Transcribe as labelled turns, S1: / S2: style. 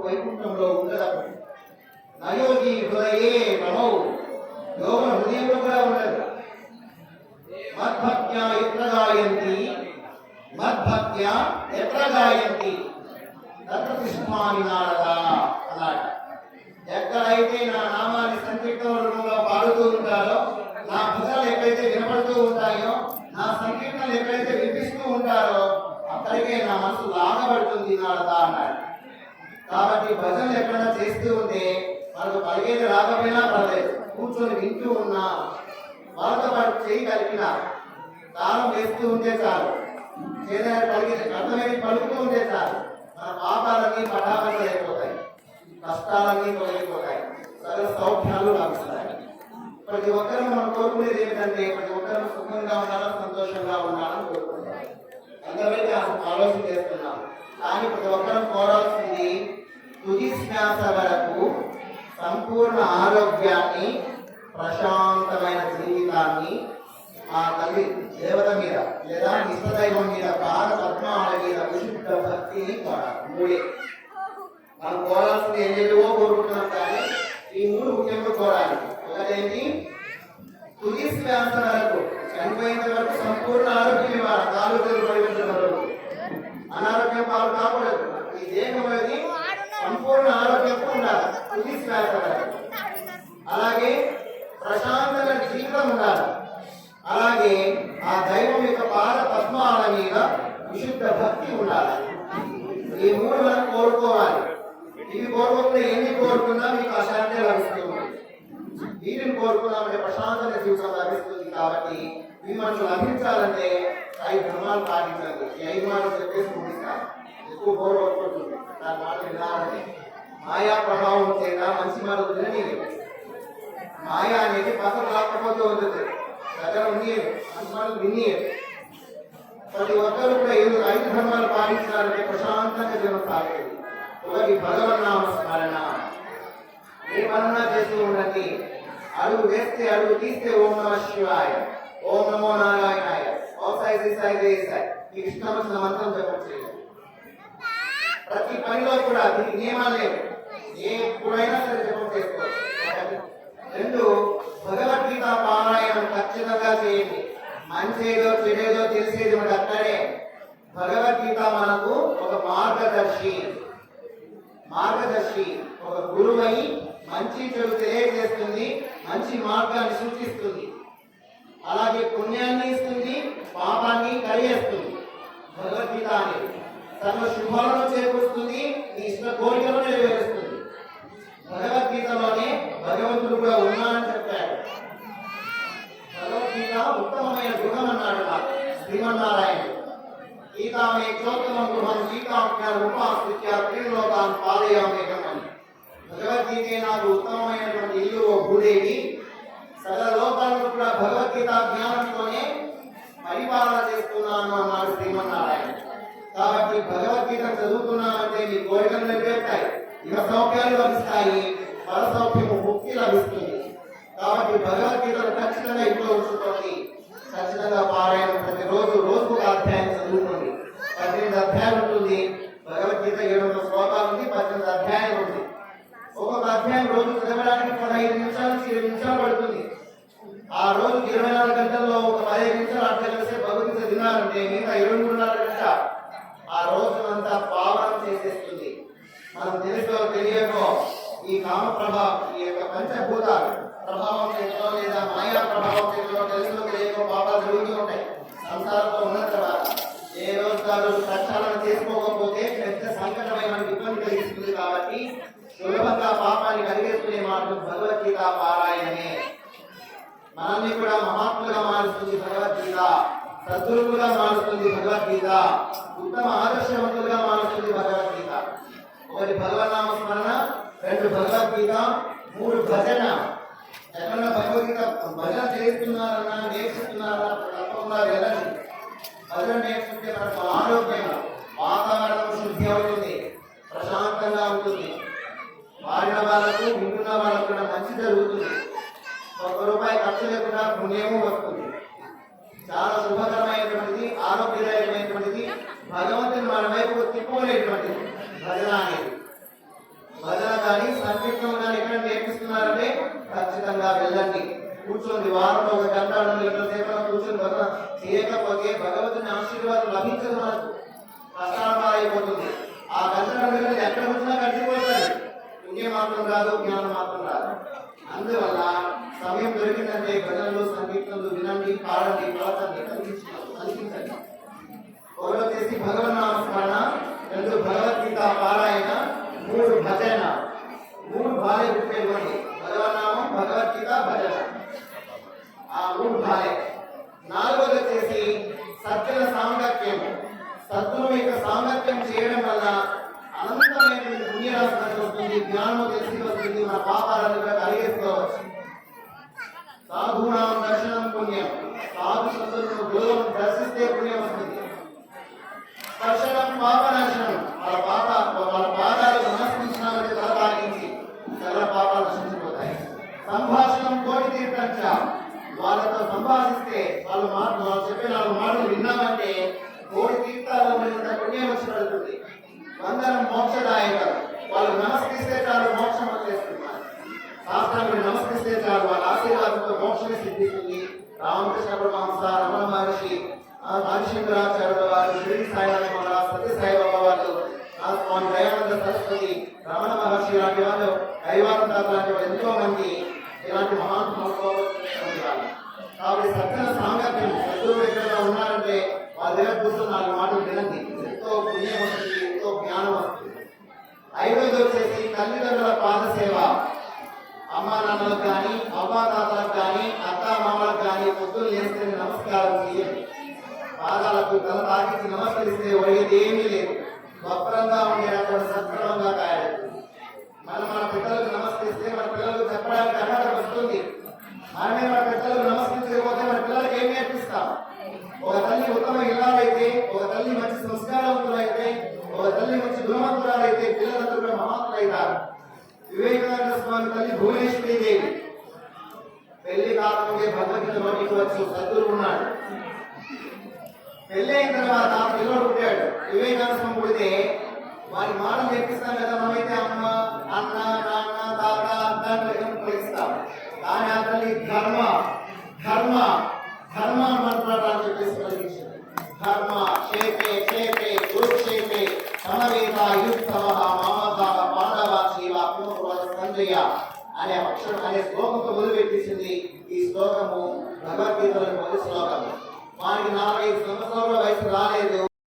S1: వైకుంఠంలో ఉండదు. నయోగి హృదయే నమో, యోగ హృదయంలో కూడా ఉండదు. మద్భక్త్యా ఎత్ర గాయంతి, మద్భక్త్యా ఎత్ర గాయంతి తత్ర తిష్ఠామి నారద అన్నాడు. ఎక్కడైతే నా నామాన్ని సంకీర్తన రూపంలో పాడుతూ ఉంటారో, నా భజనలు ఎక్కడైతే వినపడుతూ ఉంటాయో, నా సంకీర్తనలు ఎక్కడైతే వినిపిస్తూ ఉంటారో అక్కడికే నా మనసు లాగబడుతుంది నారద అన్నాడు. కాబట్టి భజనలు ఎక్కడైనా చేస్తూ ఉంటే మనకు పలిగేది రాకపోయినా పర్లేదు, కూర్చొని వింటూ ఉన్నా, వాళ్ళతో పాటు చేయి కలిపిన తాళం వేస్తూ ఉంటే చాలు, చేదని పలికి అర్థమేది పలుకుతూ ఉంటే చాలు, మన పాపాలన్నీ పటాపంచలు అయిపోతాయి, కష్టాలన్నీ తొలగిపోతాయి, సకల సౌఖ్యాలు లభిస్తాయి. ప్రతి ఒక్కరూ మనం కోరుకునేది ఏమిటంటే ప్రతి ఒక్కరూ సుఖంగా ఉండాలని, సంతోషంగా ఉండాలని కోరుకుంటాం. అందరికీ ఆలోచన చేస్తున్నాం. కానీ ప్రతి ఒక్కరూ కోరాల్సింది తుది శ్వాస వరకు సంపూర్ణ ఆరోగ్యాన్ని, ప్రశాంతమైన జీవితాన్ని, ఆ తల్లి దేవత మీద లేదా ఇష్టదైవం మీద, పాద పద్మాల మీద విశుద్ధ భక్తిని కోరాలి. మనం కోరాల్సింది ఎన్నెన్నో కోరుకుంటున్నాం, కానీ ఈ మూడు ముఖ్యంగా కోరాలి. ఒకటేంటి, తుది శ్వాస వరకు, చనిపోయేంత వరకు సంపూర్ణ ఆరోగ్యం ఇవ్వాలి. కాలు పడిపోయిన వరకు అనారోగ్యం పాలు కాకూడదు. ఈ దేహం అనేది సంపూర్ణ ఆరోగ్యంతో ఉండాలి తుది శ్వాస వరకు. అలాగే ప్రశాంతమైన జీవితం ఉండాలి. అలాగే ఆ దైవం యొక్క పాద పద్మాల మీద విశుద్ధ భక్తి ఉండాలి. ఈ మూడు మనం కోరుకోవాలి. ఇవి కోరుకుంటే ఎన్ని కోరుకున్నా మీకు అశాంతి లభిస్తుంది. వీటిని కోరుకున్నామంటే ప్రశాంతమైన జీవితం లభిస్తుంది. కాబట్టి ఇవి మనకు లభించాలంటే 5 ధర్మాలు పాటించాలి. ఈ 5 మాటలు చెప్పేసి ముగిస్తారు. ఎక్కువ గౌరవపడుతుంది దాని మాట వినాలంటే. మాయా ప్రభావం చేత మంచి మాటలు విననీయదు. మాయ అనేది పక్కన రాకపోతూ ఉంటుంది, దగ్గర ఉన్నీయదు, మంచి మాటలు వినీయదు. ప్రతి ఒక్కరు కూడా 5 ధర్మాలు పాటించాలంటే ప్రశాంతంగా జీవనం సాగేది. ఒకటి భగవన్నామ స్మరణ. ఏమన్నా చేస్తూ ఉండండి. అడుగు వేస్తే అడుగు తీస్తే ఓం నమ శివాయ, ఓం నమో నారాయణాయ, ఓం సాయి శ్రీ సాయి జయ సాయి, మీకు ఇష్టం వచ్చిన మంత్రం చెప్పచ్చు. ప్రతి పనిలో కూడా దీనికి నియమాలు లేవు, ఎప్పుడైనా సరే జపం చేసుకోవచ్చు. 2, భగవద్గీత పారాయణం ఖచ్చితంగా చేయండి. మంచేదో చెడేదో తెలిసేది మనకు అక్కడే. భగవద్గీత మనకు ఒక మార్గదర్శి, ఒక గురువై మంచి చెడు తెలియజేస్తుంది, మంచి మార్గాన్ని సూచిస్తుంది. అలాగే పుణ్యాన్ని ఇస్తుంది, పాపాన్ని కరిగేస్తుంది. భగవద్గీత అనేది సర్వ శుభాలను చేకూరుస్తుంది, నీ ఇష్ట కోరికలను నెరవేరుస్తుంది. భగవద్గీతలోనే భగవంతుడు కూడా ఉన్నానని చెప్పాడు. భగవద్గీత ఉత్తమమైన గృహం అన్నాడు శ్రీమన్నారాయణుడు. గీతామే చోత్తమం గృహం గీతాజ్ఞాన ఉపాస్తిత్య త్రిలోకాన్ పాదయామేకం అని. భగవద్గీతే నాకు ఉత్తమమైనటువంటి ఇల్లు ఓ భూదేవి. సకల లోకాలను కూడా భగవద్గీత జ్ఞానంతోనే పరిపాలన చేస్తున్నాను అన్నాడు శ్రీమన్నారాయణ. కాబట్టి భగవద్గీత చదువుతున్నామంటే మీ కోరికలు నెరవేరుతాయి, ఇక సౌఖ్యాలు లభిస్తాయి, పర సౌఖ్యము ముక్తి లభిస్తుంది. కాబట్టి భగవద్గీతను ఖచ్చితంగా ఇంట్లో ఉంచుకోండి. ఖచ్చితంగా పారాయణం ప్రతిరోజు రోజుకు ఒక అధ్యాయం చదువుకోండి. 18 అధ్యాయాలు ఉంటుంది. భగవద్గీత 700 శ్లోకాలు ఉంది, 18 అధ్యాయాలు ఉంది. ఒక్కొక్క అధ్యాయం రోజు చదవడానికి 15 నిమిషాల నుంచి 20 నిమిషాలు పడుతుంది. ఆ రోజు 24 గంటల్లో ఒక 15 నిమిషాలు అర్థం చేస్తే భగవద్గీత వినాలంటే మిగతా 23.5 గంటల ఆ రోజునంతా పావనం చేసేస్తుంది. మనం తెలుసో తెలియకో ఈ కామ ప్రభావం, ఈ యొక్క పంచభూతాలు ప్రభావం చేతిలో లేదా మాయా ప్రభావం చేతిలో తెలుసో తెలియకో పాపాలు జరుగుతూ ఉంటాయి. సంసారంలో ఉన్న తర్వాత ఏ రోజు ఆ రోజు ప్రక్షాళన చేసుకోకపోతే పెద్ద సంకటమైన ఇబ్బంది కలిగిస్తుంది. కాబట్టి సులభంగా పాపాన్ని కలిగేసుకునే మార్గం భగవద్గీత పారాయణమే. మనల్ని కూడా మహాత్ములుగా మారుస్తుంది భగవద్గీత, సద్గురువులుగా మారుస్తుంది భగవద్గీత, ఉత్తమ ఆదర్శవంతులుగా మారుతుంది భగవద్గీత. 1 భగవన్నామ స్మరణ, 2 భగవద్గీత, 3 భజన. ఎక్కడన్నా భగవద్గీత భజన చేస్తున్నారన్నా నేర్చుకున్నారా తప్పకుండా వెళ్ళండి. భజన నేర్చుకుంటే మనకు ఆరోగ్యంగా వాతావరణం శుద్ధి అవుతుంది, ప్రశాంతంగా ఉంటుంది. వాడిన వాళ్ళకు వింటున్న వాళ్ళకు కూడా మంచి జరుగుతుంది. ₹1 ఖర్చు లేకుండా పుణ్యము వస్తుంది. చాలా శుభకరమైనటువంటిది, ఆరోగ్యదాయకమైనటువంటిది, భగవంతుని మన వైపు తిప్పుకునేటువంటిది భజన అనేది. కూర్చొని వారంలో ఒక గంట 2 గంటల సేపు కూర్చొని చేయకపోతే భగవంతుని ఆశీర్వాదం లభించదు, మనకు కష్టాలు అయిపోతుంది. ఆ గంట 2 గంటలు ఎక్కడ కూర్చున్నా గడిచిపోతుంది, పుణ్యం మాత్రం రాదు, జ్ఞానం మాత్రం రాదు. అందువల్ల సమయం దొరికిందంటే భజనలు సంగీతాలు వినండి, పాడండి, ప్రవచండి, కనిపించండి. ఒకటి వచ్చేసి భగవన్నామ స్మరణ, 2 భగవద్గీత పారాయణ, 3 భజన. 3 భార్య గుర్తుపెట్టుకోండి, భగవన్నామం, భగవద్గీత, భజన, ఆ 3 భార్య. 4వది వచ్చేసి సజ్జన సాంగత్యం. సద్గురు యొక్క సాంగత్యం చేయడం వల్ల అనంతమైనటువంటి పుణ్యరాశి వస్తుంది, జ్ఞానం తెలిసి వస్తుంది, మన పాపాలను కూడా కలిగేసుకోవచ్చు. సాధూనాం దర్శనం పుణ్యం, సాధు సంతులను గురువులను దర్శిస్తే పుణ్యం వస్తుంది. స్పర్శనం పాపనాశనం, వాళ్ళ పాదాలు నమస్కరించినామంటే తల తాగించి సకల పాపాలు నశించిపోతాయి. సంభాషణం కోటి తీర్థంచ, వాళ్ళతో సంభాషిస్తే వాళ్ళు చెప్పే 4 మాటలు విన్నామంటే కోటి తీర్థాల్లో ఉన్నంత పుణ్యం వచ్చి పడుతుంది. వందనం మోక్షదాయకం, వాళ్ళు నమస్కరిస్తే చాలు మోక్షం వచ్చేస్తున్నారు. శాస్త్రాన్ని నమస్కరిస్తే చాలు వాళ్ళ ఆశీర్వాదంతో మోక్షమే సిద్ధిస్తుంది. రామకృష్ణ పరమహంస, రమణ మహర్షి, ఆదిశంకరాచార్యుల వారు, షిరిడి సాయినాథ్ మహారాజ్, సత్య సాయిబాబా వాళ్ళు, స్వామి దయానంద సరస్వతి, రమణ మహర్షి లాంటి వాళ్ళు, దైవానంద లాంటి వాళ్ళు ఎంతో మంది ఇలాంటి మహాత్ములు. కాబట్టి సత్యన సాంగత్యం, సద్గురువు ఎక్కడ ఉన్నారంటే వాళ్ళ దగ్గర కూర్చొని 4 మాటలు వినండి, ఎంతో పుణ్యం వస్తుంది, ఎంతో జ్ఞానం వస్తుంది. 5వది వచ్చేసి తల్లిదండ్రుల పాద సేవ. అమ్మా నాన్నలకు కానీ, అవ్వాతాతలకు కానీ, అత్త మామలకు కానీ పొద్దులు చేస్తే నమస్కారం చేయండి. పాదాలకు తల తాకించి నమస్కరిస్తే ఒడిగేది ఏమీ లేదు, వక్రంగా ఉండేటటువంటి సక్రమంగా తయారవుతుంది. మన పిల్లలకు నమస్కరిస్తే మన పిల్లలకు చెప్పడానికి అర్హత వస్తుంది. మనమే మన పిల్లలకు నమస్కరించకపోతే మన పిల్లలకు ఏం నేర్పిస్తాం? ఒక తల్లి ఉత్తమ ఇల్లాలైతే, ఒక తల్లి మంచి సంస్కారవంతులైతే, ఒక తల్లి మంచి గుణవంతురాలైతే పిల్లలందరూ కూడా మహాత్ములైతారు. వివేకానంద స్వామి తల్లి భువనేశ్వరి దేవి పెళ్లి కాకముందే భగవద్గీత నోటికి వచ్చు సద్గురు ఉన్నాడు. పెళ్లి అయిన తర్వాత పిల్లడు పుట్టాడు. వివేకానంద స్వామి పుడితే వారి మాటలు నేర్పిస్తాం కదా, మనమైతే అమ్మ, అన్న, నాన్న, తాత, అన్న పిలుస్తాం. కానీ ఆ తల్లి ధర్మ ధర్మ ధర్మ మాట్లాడాలని చెప్పేసి కలిగించింది. ధర్మ క్షేత్రే క్షేత్రే కురుక్షేత్రే సమవేత యుద్ధవ మమత పాండవ శివ సంజయ అనే అక్షరం అనే శ్లోకంతో మొదలుపెట్టేసింది. ఈ శ్లోకము భగవద్గీతలో మొదటి శ్లోకము. వారికి 45 సంవత్సరాల వయసు రాలేదు.